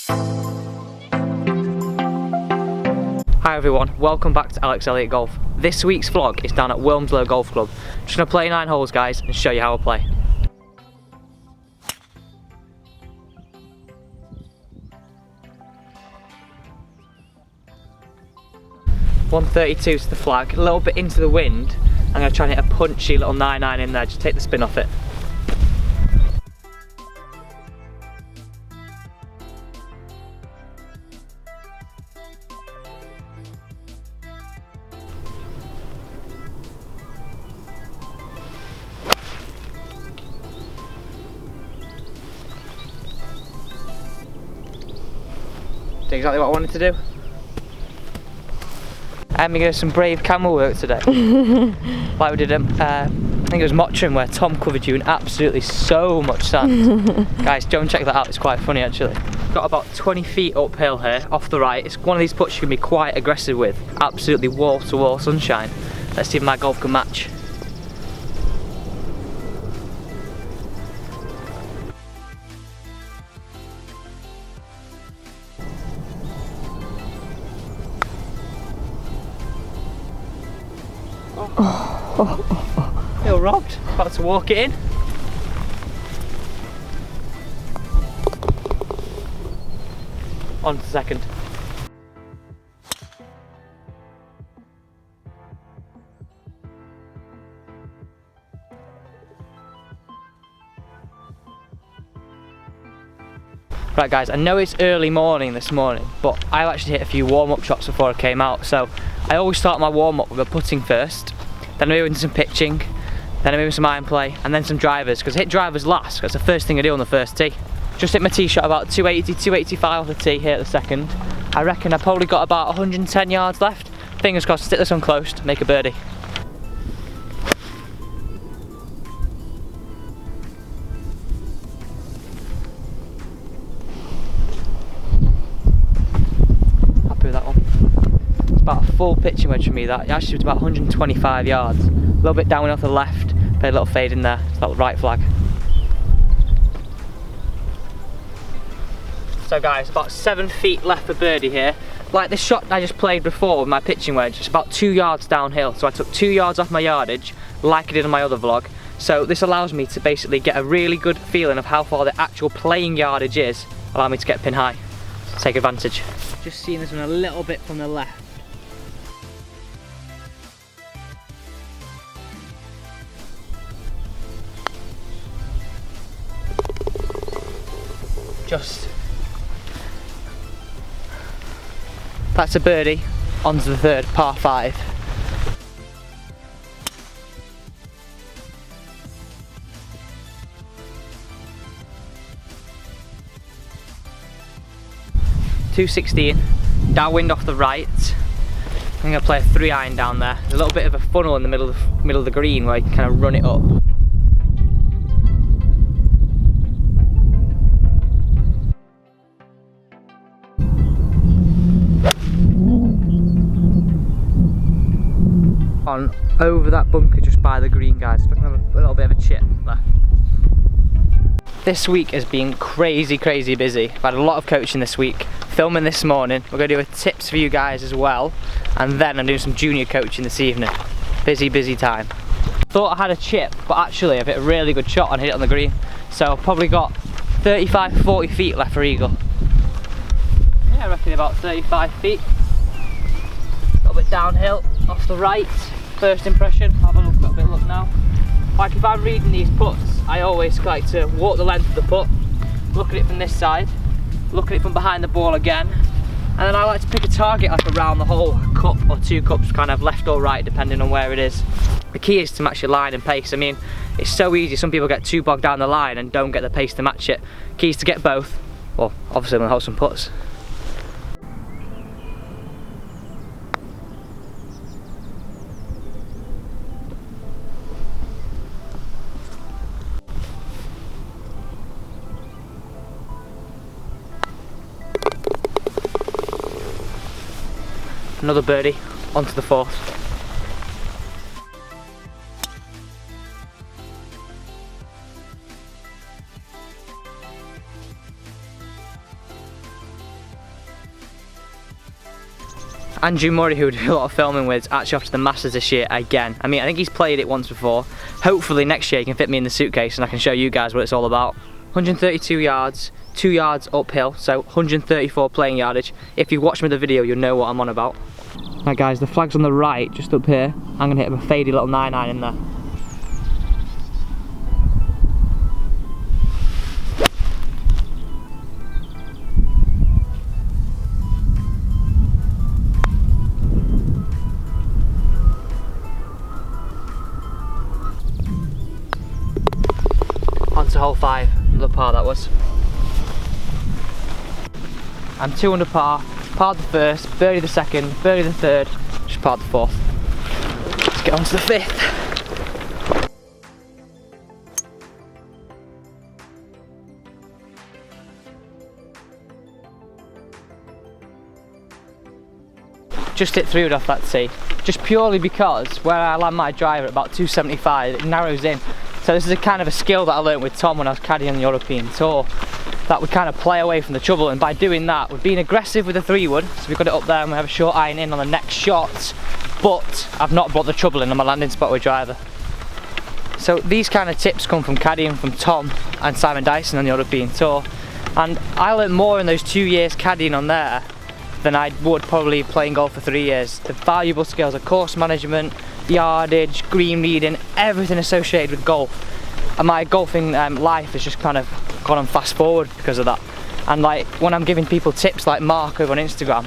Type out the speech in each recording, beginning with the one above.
Hi everyone, welcome back to Alex Elliott Golf. This week's vlog is down at Wilmslow Golf Club. Just gonna play 9 holes, guys, and show you how I play. .132 to the flag, a little bit into the wind. I'm gonna try and hit a punchy little 9-9 in there, just take the spin off it. Did exactly what I wanted to do. And we got some brave camera work today. Like we did I think it was Mottram where Tom covered you in absolutely so much sand. Guys, go and check that out, it's quite funny actually. Got about 20 feet uphill here, off the right. It's one of these putts you can be quite aggressive with. Absolutely wall to wall sunshine. Let's see if my golf can match. Feel robbed, about to walk it in. On to second. Right guys, I know it's early morning this morning, but I actually hit a few warm-up shots before I came out, so I always start my warm-up with a putting first, then I move into some pitching, then I move into some iron play, and then some drivers, because I hit drivers last, that's the first thing I do on the first tee. Just hit my tee shot about 280, 285 off the tee here at the second. I reckon I've probably got about 110 yards left. Fingers crossed, stick this one close to make a birdie. Happy with that one. It's about a full pitching wedge for me that. It actually was about 125 yards. A little bit down off the left, played a little fade in there. It's that right flag. So guys, about 7 feet left for birdie here. Like the shot I just played before with my pitching wedge, it's about 2 yards downhill. So I took 2 yards off my yardage, like I did on my other vlog. So this allows me to basically get a really good feeling of how far the actual playing yardage is, allow me to get pin high. Take advantage. Just seeing this one a little bit from the left. Just. That's a birdie, onto the third, par 5. .216, downwind off the right. I'm gonna play a 3-iron down there. There's a little bit of a funnel in the middle of the green where you can kind of run it up. On over that bunker just by the green, guys. If I can have a little bit of a chip left. This week has been crazy busy. I've had a lot of coaching this week, filming this morning. We're going to do a tips for you guys as well, and then I'm doing some junior coaching this evening. Busy time. Thought I had a chip, but actually I've hit a really good shot and hit it on the green. So I've probably got 35-40 feet left for eagle. Yeah, I reckon about 35 feet. A little bit downhill, off the right. First impression, have a little bit of look now. Like if I'm reading these putts, I always like to walk the length of the putt, look at it from this side, look at it from behind the ball again, and then I like to pick a target like around the hole, a cup or 2 cups, kind of left or right depending on where it is. The key is to match your line and pace. I mean, it's so easy, some people get too bogged down the line and don't get the pace to match it. Key is to get both. Well, obviously I'm gonna hold some putts. Another birdie, onto the 4th. Andrew Murray, who we do a lot of filming with, is actually off to the Masters this year again. I mean, I think he's played it once before. Hopefully next year he can fit me in the suitcase and I can show you guys what it's all about. 132 yards, 2 yards uphill, so 134 playing yardage. If you watch me the video, you'll know what I'm on about. Right guys, the flag's on the right, just up here. I'm gonna hit a fadey little 9-iron in there. To hole 5, another par that was. I'm 2 under par, parred the first, birdie the second, birdie the third, just parred the fourth. Let's get on to the 5th. Just hit 3 wood off that tee, just purely because where I land my driver at about 275, it narrows in. So this is a kind of a skill that I learnt with Tom when I was caddying on the European Tour, that we kind of play away from the trouble, and by doing that we're being aggressive with the 3 wood, so we've got it up there and we have a short iron in on the next shot, but I've not brought the trouble in on my landing spot with driver. So these kind of tips come from caddying from Tom and Simon Dyson on the European Tour, and I learnt more in those 2 years caddying on there than I would probably playing golf for 3 years. The valuable skills of course management, yardage, green reading, everything associated with golf. And my golfing life has just kind of gone on fast forward because of that. And like when I'm giving people tips like Mark over on Instagram,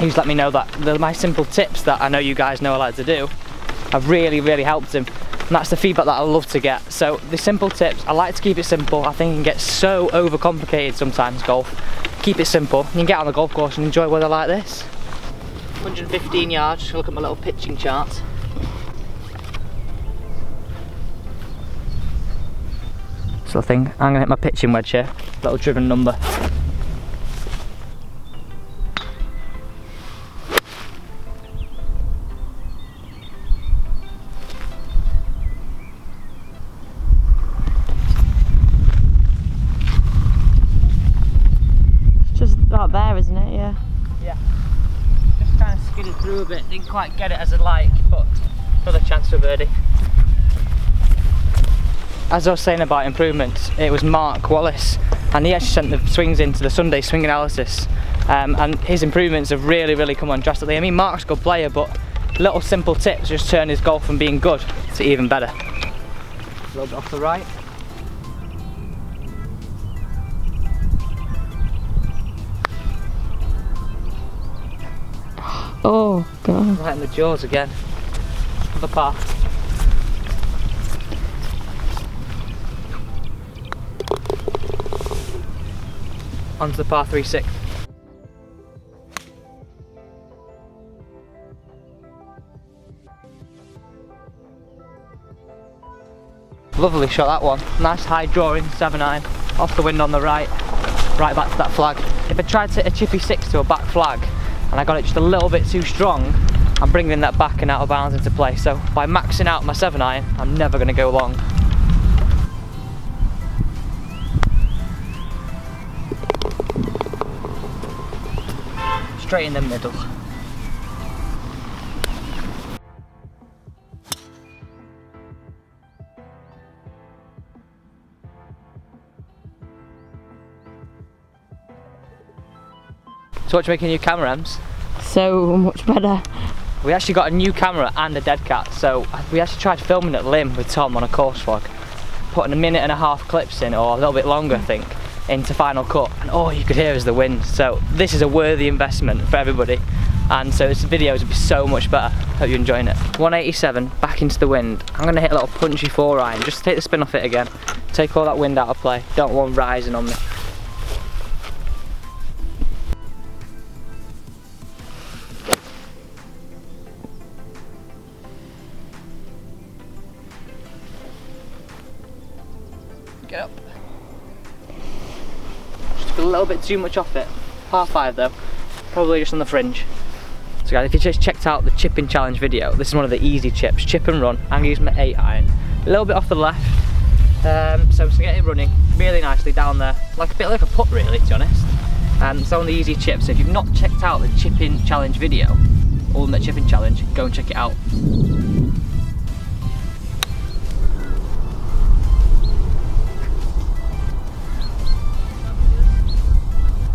he's let me know that my simple tips that I know you guys know I like to do have really helped him. And that's the feedback that I love to get. So the simple tips, I like to keep it simple. I think it can get so overcomplicated sometimes, golf. Keep it simple. You can get on the golf course and enjoy weather like this. 115 yards, just look at my little pitching chart. So I think I'm gonna hit my pitching wedge here, little driven number. It's just about there, isn't it? Yeah. Yeah. Just kind of skidded through a bit, didn't quite get it as I'd like, but another chance for a birdie. As I was saying about improvements, it was Mark Wallace, and he actually sent the swings into the Sunday swing analysis, and his improvements have really come on drastically. I mean, Mark's a good player, but little simple tips just turn his golf from being good to even better. A little bit off the right. Oh god. Right in the jaws again. Another par. Onto the par 3/6. Lovely shot that one. Nice high drawing 7-iron off the wind on the right, right back to that flag. If I tried to hit a chippy 6 to a back flag and I got it just a little bit too strong, I'm bringing that back and out of bounds into play. So by maxing out my 7-iron, I'm never going to go long. Straight in the middle. So what do you make of your new camera, Ems? So much better. We actually got a new camera and a dead cat, so we actually tried filming at Lim with Tom on a course vlog, putting 1.5 minute clips in, or a little bit longer I think, into Final Cut, and all you could hear is the wind. So this is a worthy investment for everybody, and so this video will be so much better. Hope you're enjoying it. 187 back into the wind. I'm going to hit a little punchy 4-iron just to take the spin off it again, take all that wind out of play. Don't want rising on me. Get up. Just a little bit too much off it. Par 5 though, probably just on the fringe. So guys, if you just checked out the chipping challenge video, this is one of the easy chips, chip and run. I'm gonna use my 8-iron, a little bit off the left. So I'm just gonna get it running really nicely down there, like a bit like a putt really, to be honest. It's on the easy chip, so if you've not checked out the chipping challenge video, ultimate chipping challenge, go and check it out.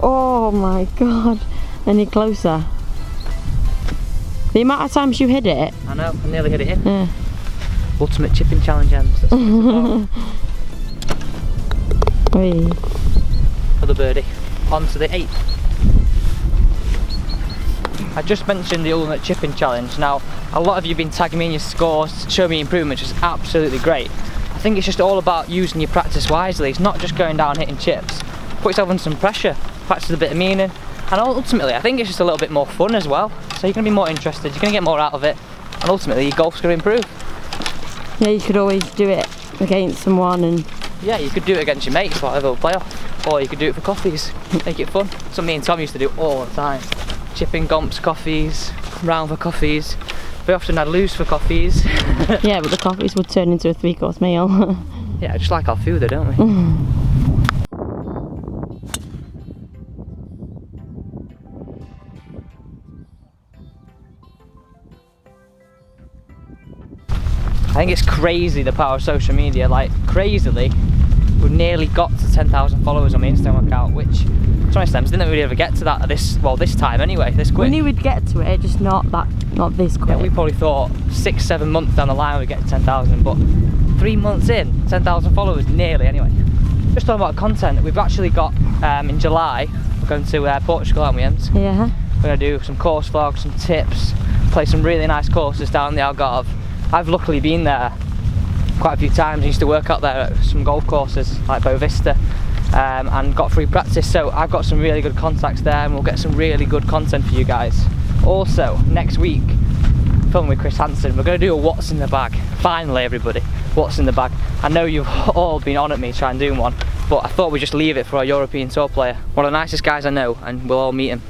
Oh my god, any closer? The amount of times you hit it. I know, I nearly hit it in. Yeah. Ultimate chipping challenge ends. For the birdie. On to the 8th. I just mentioned the ultimate chipping challenge. Now, a lot of you have been tagging me in your scores, showing me improvements, which is absolutely great. I think it's just all about using your practice wisely. It's not just going down hitting chips. Put yourself under some pressure, practice a bit of meaning, and ultimately I think it's just a little bit more fun as well. So you're going to be more interested, you're going to get more out of it, and ultimately your golf's going to improve. Yeah, you could always do it against someone and... Yeah, you could do it against your mates, whatever, playoff. Or you could do it for coffees, make it fun. Something me and Tom used to do all the time. Chipping gomps, coffees, round for coffees. We often had lose for coffees. Yeah, but the coffees would turn into a 3-course meal. Yeah, just like our food though, don't we? I think it's crazy the power of social media, like crazily. We've nearly got to 10,000 followers on my Instagram account, which, to be honest, didn't think we'd ever get to that at this time anyway, this quick. We knew we'd get to it, just not this quick. Yeah, we probably thought 6-7 months down the line we'd get to 10,000, but 3 months in, 10,000 followers nearly anyway. Just talking about content, we've actually got, in July, we're going to Portugal, aren't we, Ems? Yeah. We're going to do some course vlogs, some tips, play some really nice courses down the Algarve. I've luckily been there quite a few times. I used to work out there at some golf courses like Boa Vista, and got free practice, so I've got some really good contacts there and we'll get some really good content for you guys. Also, next week, filming with Chris Hansen, we're going to do a what's in the bag. Finally everybody, what's in the bag. I know you've all been on at me trying to do one, but I thought we'd just leave it for our European Tour player. One of the nicest guys I know, and we'll all meet him.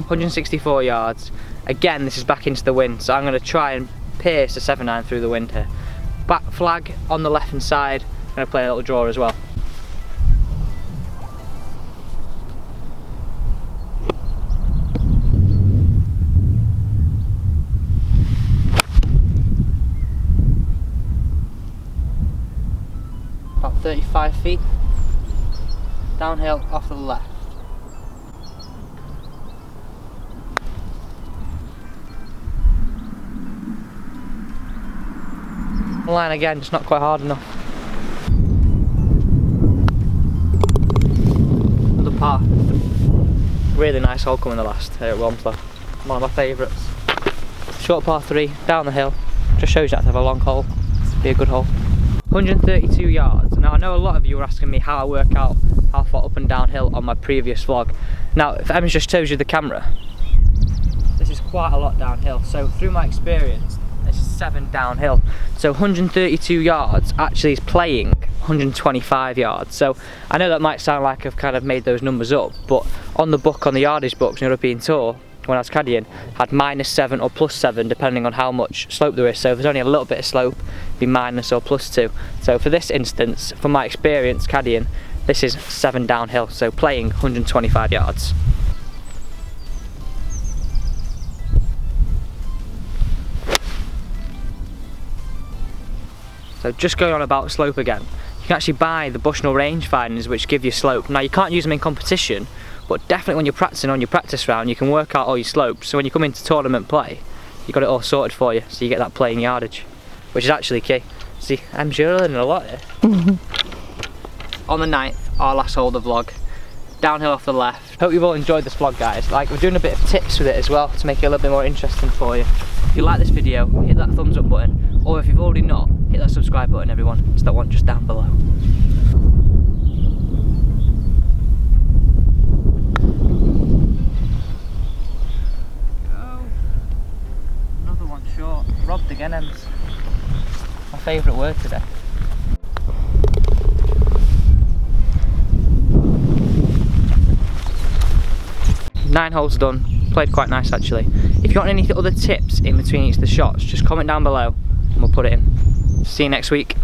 164 yards. Again, this is back into the wind, so I'm going to try and pierce the 7-iron through the wind here. Back flag on the left hand side, I'm going to play a little draw as well. About 35 feet, downhill off to the left. Line again, just not quite hard enough. Another par. Really nice hole coming the last here at Wilmslow. One of my favourites. Short par 3, down the hill. Just shows you that to have a long hole. Be a good hole. 132 yards. Now I know a lot of you were asking me how I work out how far up and downhill on my previous vlog. Now if Emma just shows you the camera, this is quite a lot downhill. So through my experience, this is 7 downhill. So 132 yards actually is playing 125 yards. So I know that might sound like I've kind of made those numbers up, but on the book, on the yardage books, European Tour, when I was caddying, had -7 or +7 depending on how much slope there is. So if there's only a little bit of slope, it'd be minus or +2. So for this instance, from my experience caddying, this is 7 downhill, so playing 125 yards. So just going on about slope again, you can actually buy the Bushnell range finders which give you slope. Now you can't use them in competition, but definitely when you're practicing on your practice round you can work out all your slopes, so when you come into tournament play you've got it all sorted for you, so you get that playing yardage, which is actually key. See, I'm sure learning a lot here. On the 9th, our last hole of the vlog, downhill off the left. Hope you've all enjoyed this vlog guys, like we're doing a bit of tips with it as well to make it a little bit more interesting for you. If you like this video, hit that thumbs up button, or if you've already not, hit that subscribe button everyone, it's that one just down below. Go. Another one short, robbed again Ems. My favourite word today. Nine holes done, played quite nice actually. If you want any other tips in between each of the shots, just comment down below and we'll put it in. See you next week.